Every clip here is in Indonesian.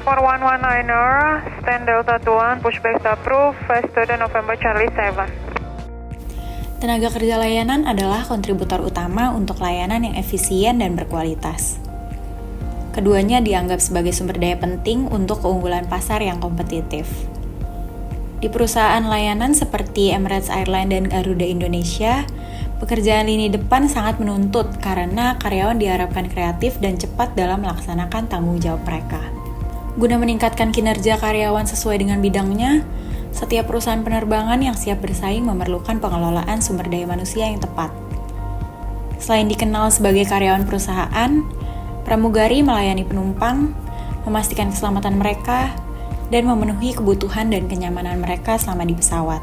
for 119er, stand Delta 1, pushback approve, fast student November Charlie 7. Tenaga kerja layanan adalah kontributor utama untuk layanan yang efisien dan berkualitas. Keduanya dianggap sebagai sumber daya penting untuk keunggulan pasar yang kompetitif. Di perusahaan layanan seperti Emirates Airlines dan Garuda Indonesia, pekerjaan lini depan sangat menuntut karena karyawan diharapkan kreatif dan cepat dalam melaksanakan tanggung jawab mereka. Guna meningkatkan kinerja karyawan sesuai dengan bidangnya, setiap perusahaan penerbangan yang siap bersaing memerlukan pengelolaan sumber daya manusia yang tepat. Selain dikenal sebagai karyawan perusahaan, pramugari melayani penumpang, memastikan keselamatan mereka, dan memenuhi kebutuhan dan kenyamanan mereka selama di pesawat.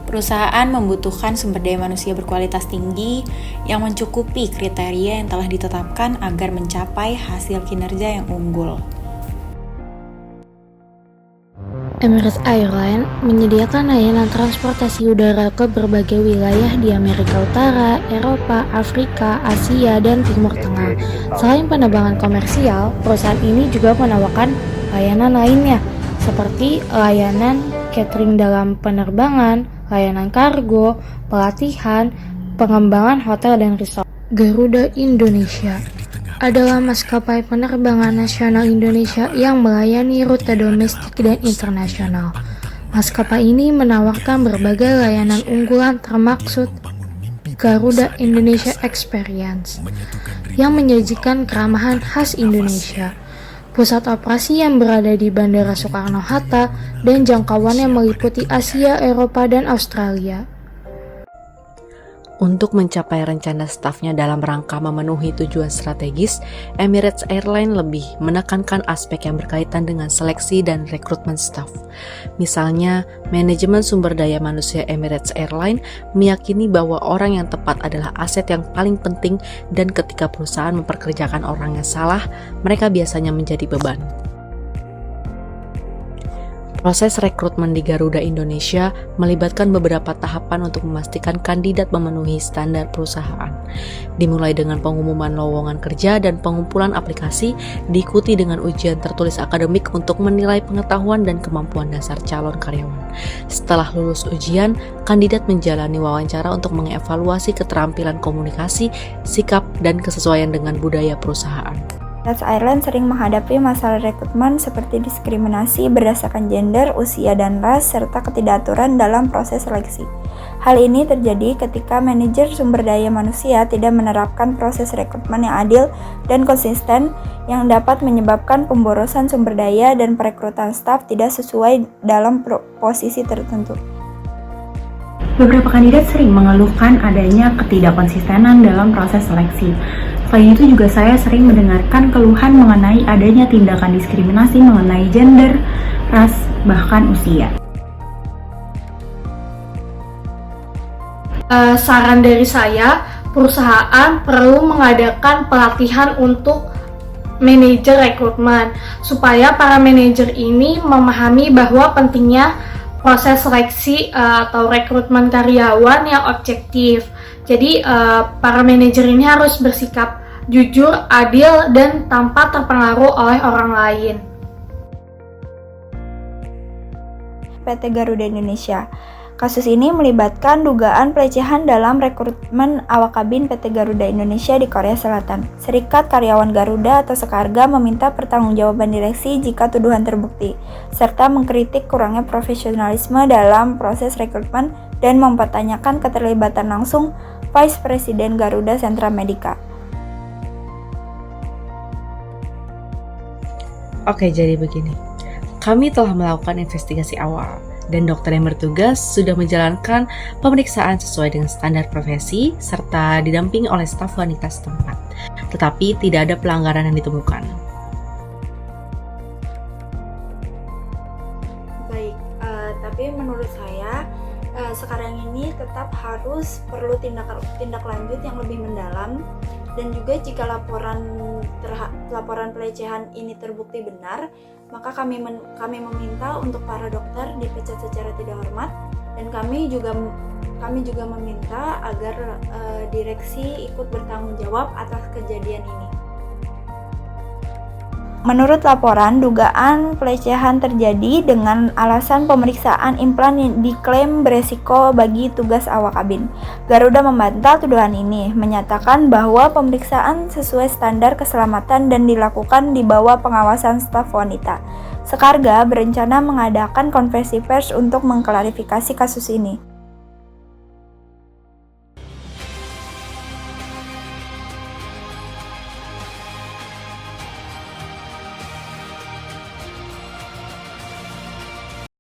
Perusahaan membutuhkan sumber daya manusia berkualitas tinggi yang mencukupi kriteria yang telah ditetapkan agar mencapai hasil kinerja yang unggul. Emirates Airlines menyediakan layanan transportasi udara ke berbagai wilayah di Amerika Utara, Eropa, Afrika, Asia, dan Timur Tengah. Selain penerbangan komersial, perusahaan ini juga menawarkan layanan lainnya, seperti layanan catering dalam penerbangan, layanan kargo, pelatihan, pengembangan hotel dan resort. Garuda Indonesia adalah maskapai penerbangan nasional Indonesia yang melayani rute domestik dan internasional. Maskapai ini menawarkan berbagai layanan unggulan termaksud Garuda Indonesia Experience yang menyajikan keramahan khas Indonesia. Pusat operasi yang berada di Bandara Soekarno-Hatta dan jangkauannya meliputi Asia, Eropa, dan Australia. Untuk mencapai rencana stafnya dalam rangka memenuhi tujuan strategis, Emirates Airlines lebih menekankan aspek yang berkaitan dengan seleksi dan rekrutmen staf. Misalnya, manajemen sumber daya manusia Emirates Airlines meyakini bahwa orang yang tepat adalah aset yang paling penting dan ketika perusahaan memperkerjakan orang yang salah, mereka biasanya menjadi beban. Proses rekrutmen di Garuda Indonesia melibatkan beberapa tahapan untuk memastikan kandidat memenuhi standar perusahaan. Dimulai dengan pengumuman lowongan kerja dan pengumpulan aplikasi, diikuti dengan ujian tertulis akademik untuk menilai pengetahuan dan kemampuan dasar calon karyawan. Setelah lulus ujian, kandidat menjalani wawancara untuk mengevaluasi keterampilan komunikasi, sikap, dan kesesuaian dengan budaya perusahaan. Emirates Airlines sering menghadapi masalah rekrutmen seperti diskriminasi berdasarkan gender, usia, dan ras, serta ketidakaturan dalam proses seleksi. Hal ini terjadi ketika manajer sumber daya manusia tidak menerapkan proses rekrutmen yang adil dan konsisten yang dapat menyebabkan pemborosan sumber daya dan perekrutan staf tidak sesuai dalam posisi tertentu. Beberapa kandidat sering mengeluhkan adanya ketidakkonsistenan dalam proses seleksi. Selain itu juga saya sering mendengarkan keluhan mengenai adanya tindakan diskriminasi mengenai gender, ras, bahkan usia. Saran dari saya, perusahaan perlu mengadakan pelatihan untuk manajer rekrutmen supaya para manajer ini memahami bahwa pentingnya proses seleksi atau rekrutmen karyawan yang objektif. Jadi para manajer ini harus bersikap jujur, adil, dan tanpa terpengaruh oleh orang lain. PT Garuda Indonesia. Kasus ini melibatkan dugaan pelecehan dalam rekrutmen awak kabin PT Garuda Indonesia di Korea Selatan. Serikat Karyawan Garuda atau Sekarga meminta pertanggungjawaban direksi jika tuduhan terbukti, serta mengkritik kurangnya profesionalisme dalam proses rekrutmen dan mempertanyakan keterlibatan langsung Vice Presiden Garuda Sentra Medica. Oke, jadi begini. Kami telah melakukan investigasi awal dan dokter yang bertugas sudah menjalankan pemeriksaan sesuai dengan standar profesi serta didampingi oleh staf wanita setempat. Tetapi tidak ada pelanggaran yang ditemukan. Baik, tapi menurut saya sekarang ini tetap harus perlu tindak lanjut yang lebih mendalam, dan juga jika laporan pelecehan ini terbukti benar, maka kami meminta untuk para dokter dipecat secara tidak hormat, dan kami juga meminta agar direksi ikut bertanggung jawab atas kejadian ini. Menurut laporan, dugaan pelecehan terjadi dengan alasan pemeriksaan implan yang diklaim beresiko bagi tugas awak kabin. Garuda membantah tuduhan ini, menyatakan bahwa pemeriksaan sesuai standar keselamatan dan dilakukan di bawah pengawasan staf wanita. Sekarga berencana mengadakan konferensi pers untuk mengklarifikasi kasus ini.